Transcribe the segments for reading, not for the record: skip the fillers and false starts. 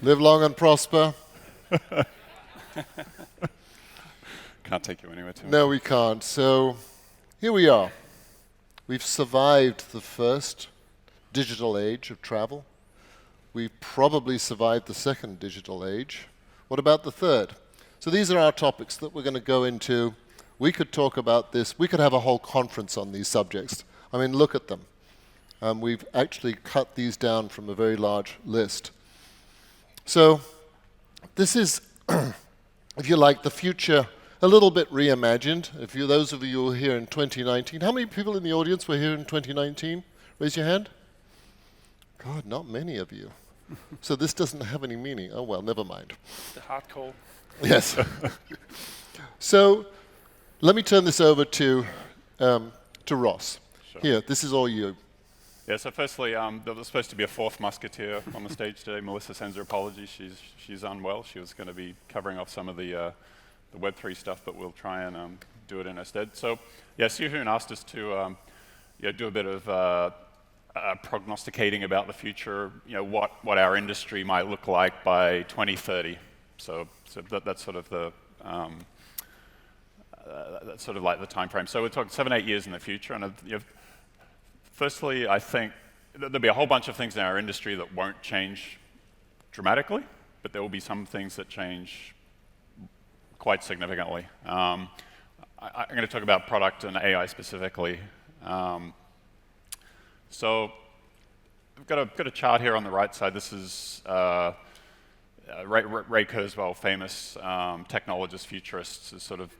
Live long and prosper. Can't take you anywhere too. No, we can't. So here we are. We've survived the first digital age of travel. We've probably survived the second digital age. What about the third? So these are our topics that we're going to go into. We could talk about this. We could have a whole conference on these subjects. I mean, look at them. We've actually cut these down from a very large list. So this is, if you like, the future a little bit reimagined. If you, those of you who were here in 2019, how many people in the audience were here in 2019? Raise your hand. God, not many of you. So this doesn't have any meaning. Oh, well, never mind. The hard call. Yes. So let me turn this over to Ross. Sure. Here, this is all you. Yeah, so firstly, there was supposed to be a fourth musketeer on the stage today. Melissa sends her apologies. She's unwell. She was going to be covering off some of the Web3 stuff, but we'll try and do it in her stead. So, yeah, Hoon asked us to do a bit of prognosticating about the future, what our industry might look like by 2030. So that's sort of the that's sort of like the time frame. So we're talking 7-8 years in the future, and firstly, I think there'll be a whole bunch of things in our industry that won't change dramatically, but there will be some things that change quite significantly. I'm going to talk about product and AI specifically. So I've got a chart here on the right side. This is Ray Kurzweil, famous technologist, futurist, has sort of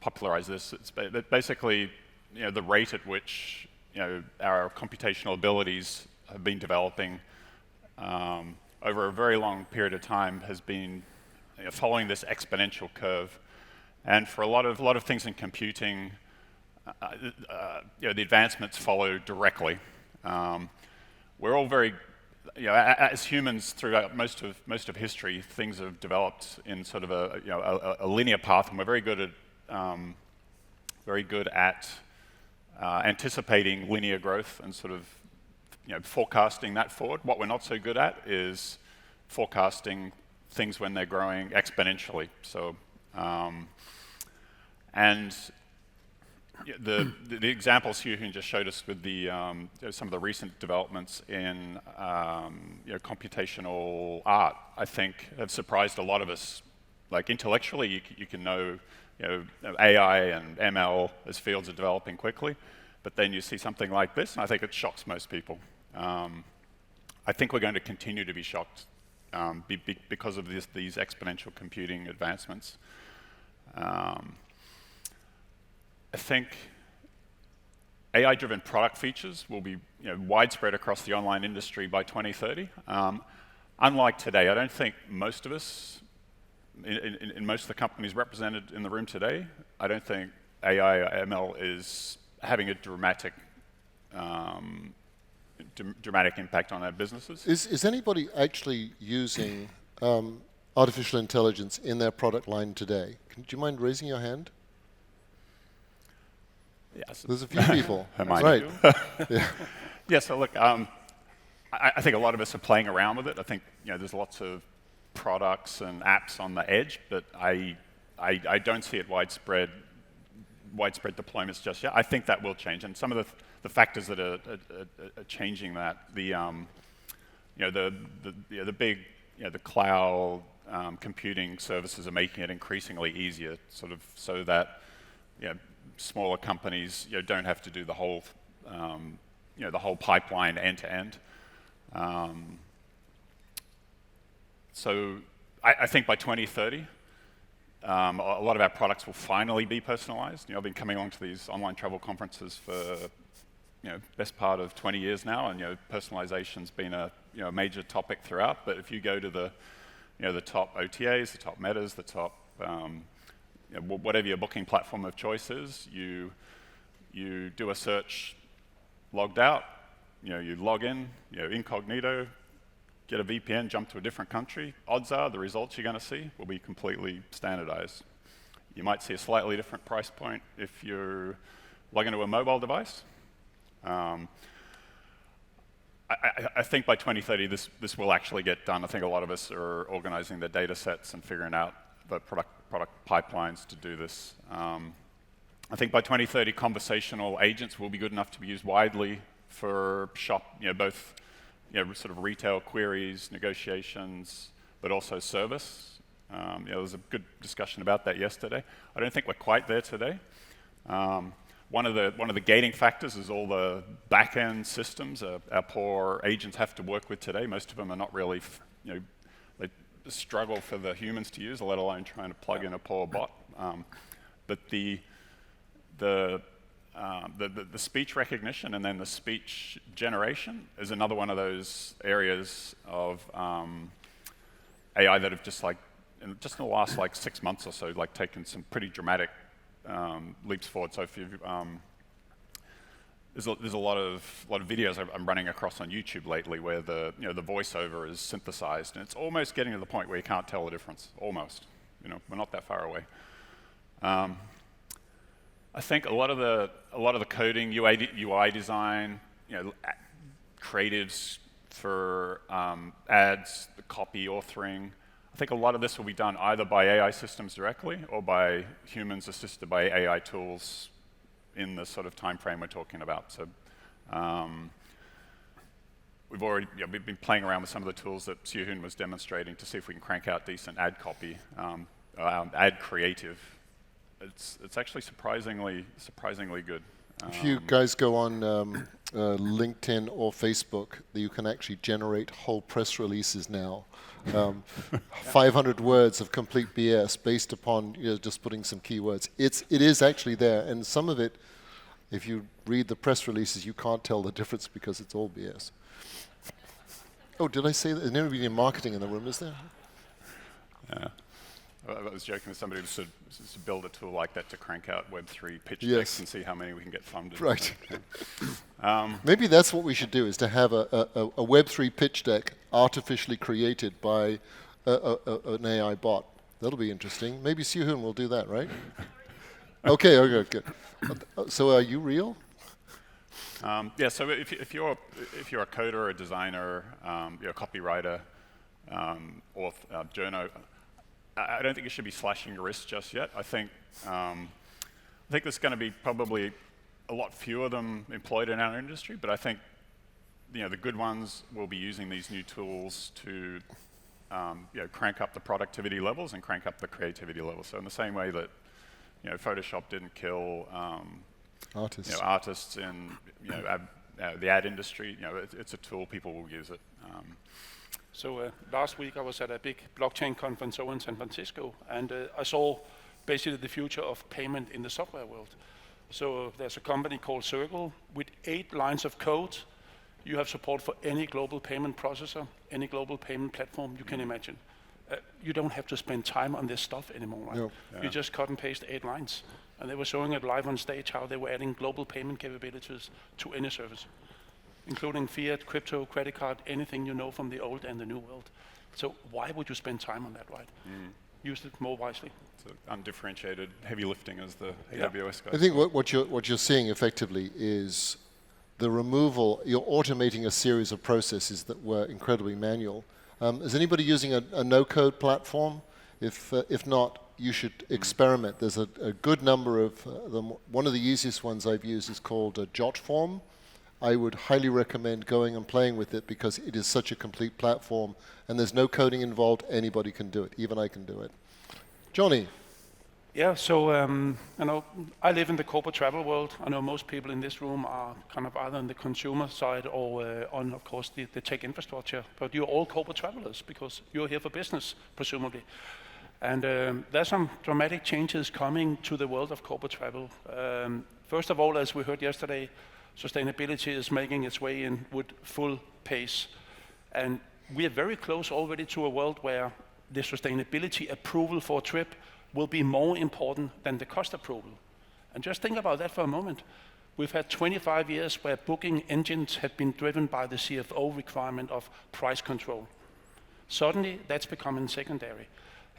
popularized this. It's basically the rate at which our computational abilities have been developing over a very long period of time has been following this exponential curve. And for a lot of things in computing, the advancements follow directly. We're all very, as humans throughout most of history, things have developed in sort of a linear path, and we're very good at anticipating linear growth and sort of forecasting that forward. What we're not so good at is forecasting things when they're growing exponentially. So, and the examples Hoon just showed us with the some of the recent developments in computational art, I think, have surprised a lot of us. Like intellectually, you can know AI and ML as fields are developing quickly, but then you see something like this, and I think it shocks most people. I think we're going to continue to be shocked because of these exponential computing advancements. I think AI-driven product features will be widespread across the online industry by 2030. Unlike today, I don't think most of us, in most of the companies represented in the room today, I don't think AI or ML is having a dramatic impact on our businesses. Is anybody actually using artificial intelligence in their product line today? Do you mind raising your hand? Yes. There's a few people. Right. Yeah. Yeah, so look, I think a lot of us are playing around with it. I think there's lots of products and apps on the edge, but I don't see it widespread deployments just yet. I think that will change, and some of the factors that are changing that, the big the cloud computing services are making it increasingly easier, sort of so that smaller companies don't have to do the whole the whole pipeline end to end. So I think by 2030, a lot of our products will finally be personalized. I've been coming along to these online travel conferences for best part of 20 years now, and personalization's been a major topic throughout. But if you go to the top OTAs, the top metas, the top whatever your booking platform of choice is, you do a search logged out, you log in, incognito, get a VPN, jump to a different country. Odds are the results you're going to see will be completely standardized. You might see a slightly different price point if you log into a mobile device. I think by 2030 this will actually get done. I think a lot of us are organizing the data sets and figuring out the product pipelines to do this. I think by 2030 conversational agents will be good enough to be used widely for both sort of retail queries, negotiations, but also service. There was a good discussion about that yesterday. I don't think we're quite there today. One of the gating factors is all the back-end systems our poor agents have to work with today. Most of them are not really, they struggle for the humans to use, let alone trying to plug in a poor bot. But the speech recognition and then the speech generation is another one of those areas of AI that have just in the last 6 months or so, taken some pretty dramatic leaps forward. So if you there's a lot of videos I'm running across on YouTube lately where the voiceover is synthesized, and it's almost getting to the point where you can't tell the difference. Almost, we're not that far away. I think a lot of the coding, UI design, creatives for ads, the copy authoring. I think a lot of this will be done either by AI systems directly or by humans assisted by AI tools in the sort of time frame we're talking about. So we've been playing around with some of the tools that Hoon was demonstrating to see if we can crank out decent ad copy, ad creative. It's actually surprisingly good. If you guys go on LinkedIn or Facebook, you can actually generate whole press releases now. 500 words of complete BS based upon just putting some keywords. It is actually there, and some of it, if you read the press releases, you can't tell the difference because it's all BS. Oh, did I say that? There's nobody in marketing in the room, is there? Yeah. I was joking with somebody who said to build a tool like that to crank out Web3 pitch decks and see how many we can get funded. Right. Maybe that's what we should do, is to have a Web3 pitch deck artificially created by an AI bot. That'll be interesting. Maybe Siew will do that, right? Okay, good. So are you real? Yeah, so if you're a coder, a designer, you're a copywriter, or journo, I don't think you should be slashing your wrists just yet. I think there's going to be probably a lot fewer of them employed in our industry, but I think the good ones will be using these new tools to crank up the productivity levels and crank up the creativity levels. So in the same way that Photoshop didn't kill artists in the ad industry, it's a tool, people will use it. So last week I was at a big blockchain conference over in San Francisco, and I saw basically the future of payment in the software world. So there's a company called Circle with 8 lines of code. You have support for any global payment processor, any global payment platform you can imagine. You don't have to spend time on this stuff anymore, right? No. Yeah. You just cut and paste 8 lines. And they were showing it live on stage how they were adding global payment capabilities to any service, including fiat, crypto, credit card, anything from the old and the new world. So why would you spend time on that, right? Use it more wisely. So undifferentiated heavy lifting, as the AWS guys. I think what you're seeing effectively is the removal. You're automating a series of processes that were incredibly manual. Is anybody using a NoCode platform? If not, you should experiment. There's a good number of them. One of the easiest ones I've used is called JotForm. I would highly recommend going and playing with it because it is such a complete platform and there's no coding involved. Anybody can do it. Even I can do it. Johnny. Yeah, so I live in the corporate travel world. I know most people in this room are kind of either on the consumer side or on, of course, the tech infrastructure. But you're all corporate travelers because you're here for business, presumably. And there's some dramatic changes coming to the world of corporate travel. First of all, as we heard yesterday, sustainability is making its way in with full pace. And we are very close already to a world where the sustainability approval for a trip will be more important than the cost approval. And just think about that for a moment. We've had 25 years where booking engines have been driven by the CFO requirement of price control. Suddenly, that's becoming secondary.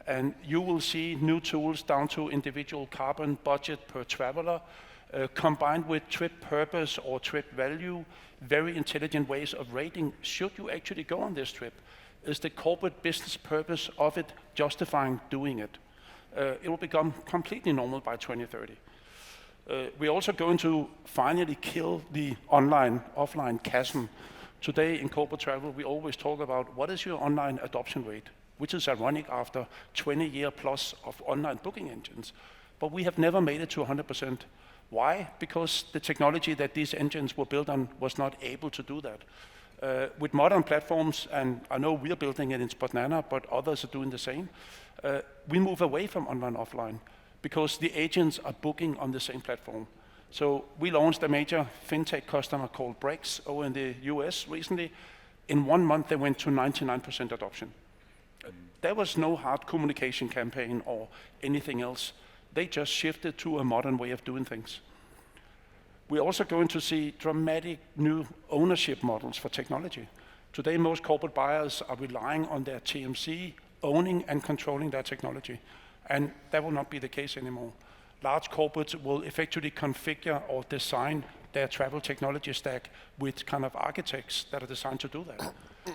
And you will see new tools down to individual carbon budget per traveler, combined with trip purpose or trip value, very intelligent ways of rating, should you actually go on this trip? Is the corporate business purpose of it justifying doing it? It will become completely normal by 2030. We're also going to finally kill the online-offline chasm. Today in corporate travel, we always talk about what is your online adoption rate, which is ironic after 20 years plus of online booking engines. But we have never made it to 100%. Why? Because the technology that these engines were built on was not able to do that. With modern platforms, and I know we're building it in Spotnana, but others are doing the same, we move away from online-offline because the agents are booking on the same platform. So we launched a major fintech customer called Brex over in the US recently. In 1 month, they went to 99% adoption. There was no hard communication campaign or anything else. They just shifted to a modern way of doing things. We're also going to see dramatic new ownership models for technology. Today, most corporate buyers are relying on their TMC owning and controlling their technology, and that will not be the case anymore. Large corporates will effectively configure or design their travel technology stack with kind of architects that are designed to do that.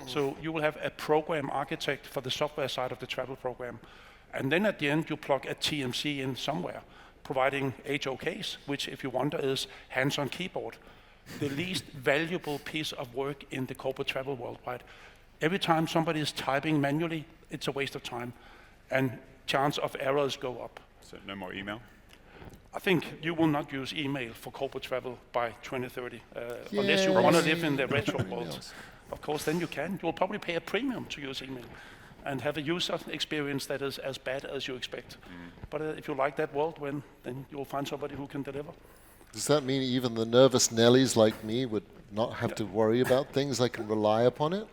So you will have a program architect for the software side of the travel program, and then at the end you plug a TMC in somewhere, providing HOKs, which if you wonder is hands-on keyboard, the least valuable piece of work in the corporate travel world, right? Every time somebody is typing manually, it's a waste of time, and chance of errors go up. So no more email? I think you will not use email for corporate travel by 2030, unless you want to live in the retro world. Of course, then you can. You'll probably pay a premium to use email and have a user experience that is as bad as you expect. But if you like that world, then you'll find somebody who can deliver. Does that mean even the nervous Nellies like me would not have to worry about things? I can rely upon it?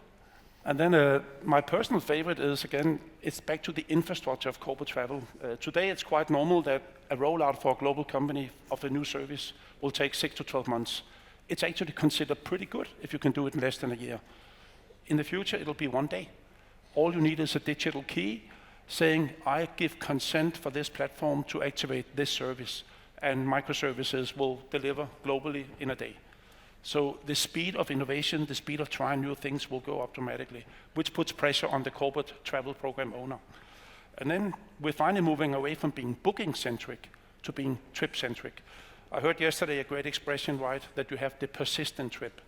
And then my personal favorite is, again, it's back to the infrastructure of corporate travel. Today it's quite normal that a rollout for a global company of a new service will take 6 to 12 months. It's actually considered pretty good if you can do it in less than a year. In the future, it'll be 1 day. All you need is a digital key saying, I give consent for this platform to activate this service, and microservices will deliver globally in a day. So the speed of innovation, the speed of trying new things will go up dramatically, which puts pressure on the corporate travel program owner. And then we're finally moving away from being booking-centric to being trip-centric. I heard yesterday a great expression, right, that you have the persistent trip.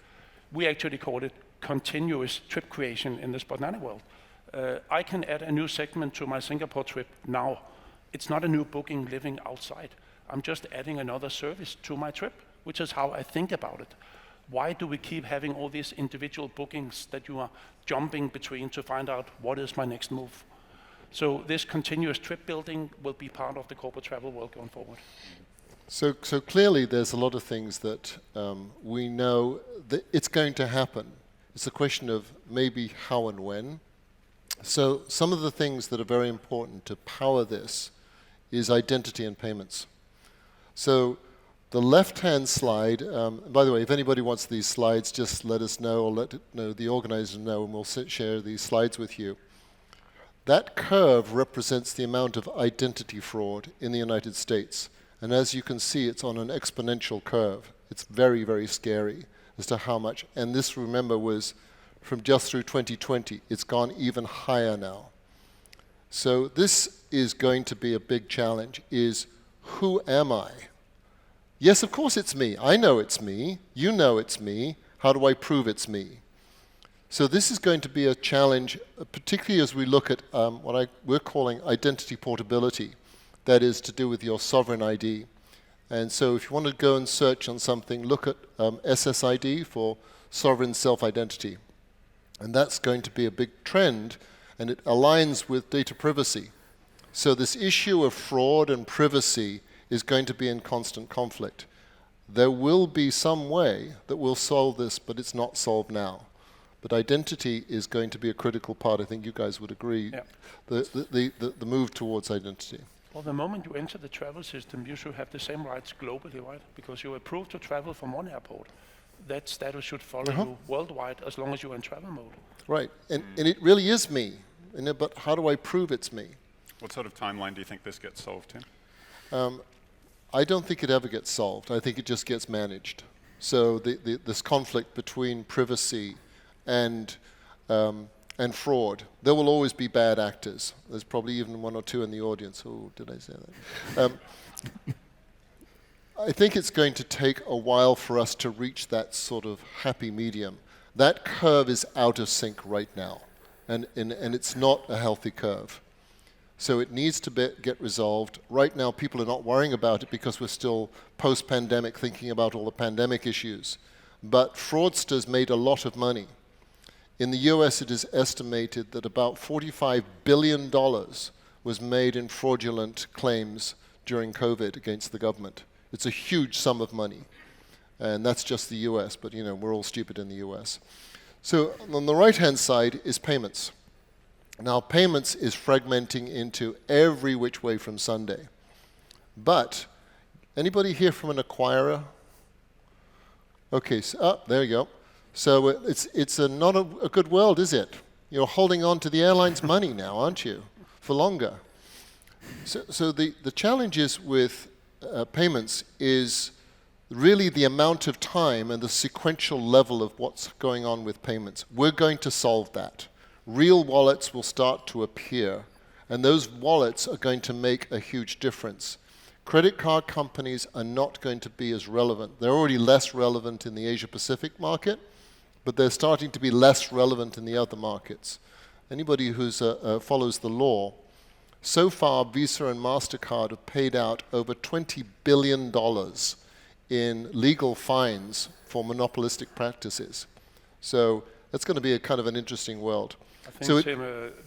We actually call it continuous trip creation in the Spotnana world. I can add a new segment to my Singapore trip now. It's not a new booking living outside. I'm just adding another service to my trip, which is how I think about it. Why do we keep having all these individual bookings that you are jumping between to find out what is my next move? So this continuous trip building will be part of the corporate travel world going forward. So clearly there's a lot of things that we know that it's going to happen. It's a question of maybe how and when. So some of the things that are very important to power this is identity and payments. So the left-hand slide, by the way, if anybody wants these slides, just let us know or let the organizer know, and we'll share these slides with you. That curve represents the amount of identity fraud in the United States. And as you can see, it's on an exponential curve. It's very, very scary as to how much. And this, remember, was from just through 2020. It's gone even higher now. So this is going to be a big challenge, is who am I? Yes, of course it's me. I know it's me. You know it's me. How do I prove it's me? So this is going to be a challenge, particularly as we look at what we're calling identity portability. That is to do with your sovereign ID. And so if you want to go and search on something, look at SSID for sovereign self-identity. And that's going to be a big trend, and it aligns with data privacy. So this issue of fraud and privacy is going to be in constant conflict. There will be some way that will solve this, but it's not solved now. But identity is going to be a critical part. I think you guys would agree. Yeah. The move towards identity. Well, the moment you enter the travel system, you should have the same rights globally, right? Because you're approved to travel from one airport. That status should follow you worldwide as long as you're in travel mode. Right, and it really is me. But how do I prove it's me? What sort of timeline do you think this gets solved in? I don't think it ever gets solved. I think it just gets managed. So this conflict between privacy and fraud, there will always be bad actors. There's probably even one or two in the audience. Oh, did I say that? I think it's going to take a while for us to reach that sort of happy medium. That curve is out of sync right now, and it's not a healthy curve. So it needs to get resolved. Right now, people are not worrying about it because we're still post-pandemic thinking about all the pandemic issues. But fraudsters made a lot of money. In the US, it is estimated that about $45 billion was made in fraudulent claims during COVID against the government. It's a huge sum of money. And that's just the US, but you know, we're all stupid in the US. So on the right-hand side is payments. Now, payments is fragmenting into every which way from Sunday. But anybody here from an acquirer? Okay, so, there you go. So it's not a good world, is it? You're holding on to the airline's money now, aren't you? For longer. So the challenges with payments is really the amount of time and the sequential level of what's going on with payments. We're going to solve that. Real wallets will start to appear, and those wallets are going to make a huge difference. Credit card companies are not going to be as relevant. They're already less relevant in the Asia-Pacific market, but they're starting to be less relevant in the other markets. Anybody who follows the law, so far Visa and MasterCard have paid out over $20 billion in legal fines for monopolistic practices. So that's going to be a kind of an interesting world. I think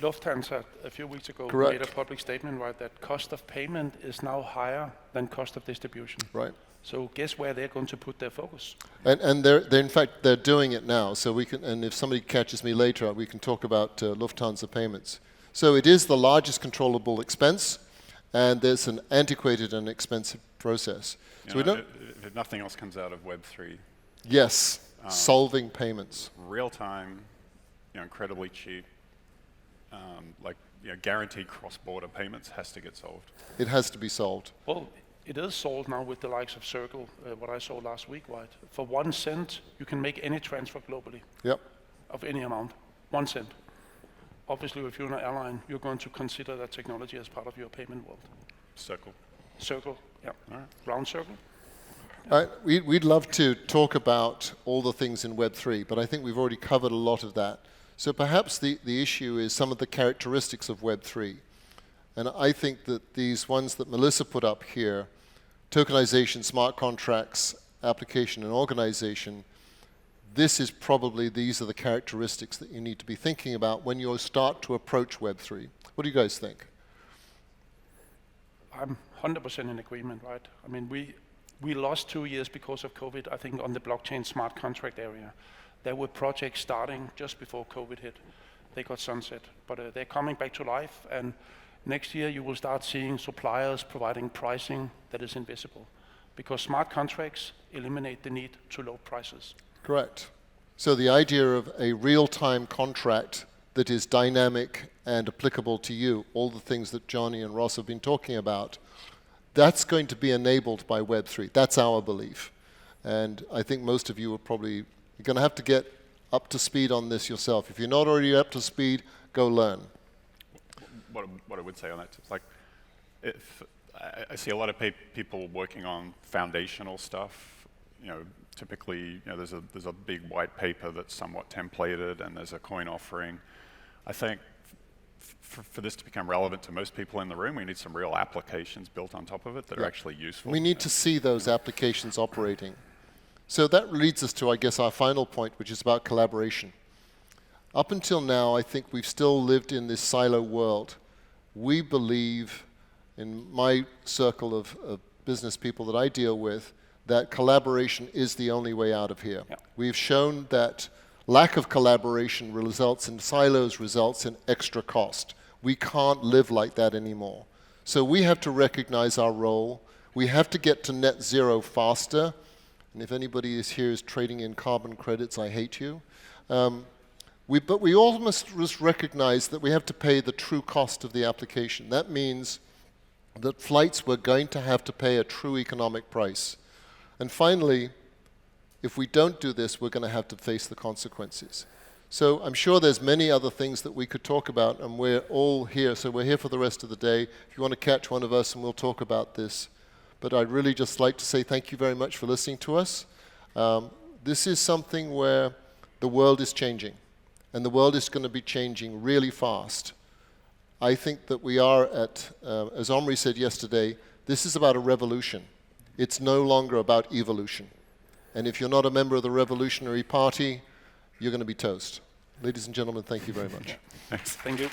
Lufthansa a few weeks ago Correct. made a public statement, right, that cost of payment is now higher than cost of distribution. Right. So guess where they're going to put their focus? And they're in fact, they're doing it now. So we can, and if somebody catches me later, we can talk about Lufthansa payments. So it is the largest controllable expense, and there's an antiquated and expensive process. So if nothing else comes out of Web3. Yes, solving payments. Real time, incredibly cheap, guaranteed cross-border payments has to get solved. It has to be solved. Well, it is solved now with the likes of Circle, what I saw last week, right? For 1 cent, you can make any transfer globally. Yep. Of any amount, 1 cent. Obviously, if you're an airline, you're going to consider that technology as part of your payment world. Circle, yeah. All right. Round circle. We'd love to talk about all the things in Web3, but I think we've already covered a lot of that. So perhaps the issue is some of the characteristics of Web3. And I think that these ones that Melissa put up here, tokenization, smart contracts, application, and organization, these are the characteristics that you need to be thinking about when you start to approach Web3. What do you guys think? I'm 100% in agreement, right? I mean, we lost 2 years because of COVID, I think, on the blockchain smart contract area. There were projects starting just before COVID hit. They got sunset, but they're coming back to life, and next year you will start seeing suppliers providing pricing that is invisible, because smart contracts eliminate the need to load prices. Correct. So the idea of a real-time contract that is dynamic and applicable to you, all the things that Johnny and Ross have been talking about, that's going to be enabled by Web3. That's our belief. And I think most of you are probably going to have to get up to speed on this yourself. If you're not already up to speed, go learn. What I would say on that is, like, I see a lot of people working on foundational stuff. Typically, there's a big white paper that's somewhat templated, and there's a coin offering. I think for this to become relevant to most people in the room, we need some real applications built on top of it that are actually useful. We need to see those applications operating. So that leads us to, I guess, our final point, which is about collaboration. Up until now, I think we've still lived in this silo world. We believe, in my circle of business people that I deal with, that collaboration is the only way out of here. Yeah. We've shown that lack of collaboration results in silos, results in extra cost. We can't live like that anymore. So we have to recognize our role. We have to get to net zero faster. And if anybody here is trading in carbon credits, I hate you. But we almost recognize that we have to pay the true cost of the application. That means that flights were going to have to pay a true economic price. And finally, if we don't do this, we're going to have to face the consequences. So I'm sure there's many other things that we could talk about, and we're all here. So we're here for the rest of the day. If you want to catch one of us, and we'll talk about this. But I'd really just like to say thank you very much for listening to us. This is something where the world is changing, and the world is going to be changing really fast. I think that we are at, as Omri said yesterday, this is about a revolution. It's no longer about evolution. And if you're not a member of the Revolutionary Party, you're going to be toast. Ladies and gentlemen, thank you very much. Thanks. Thank you.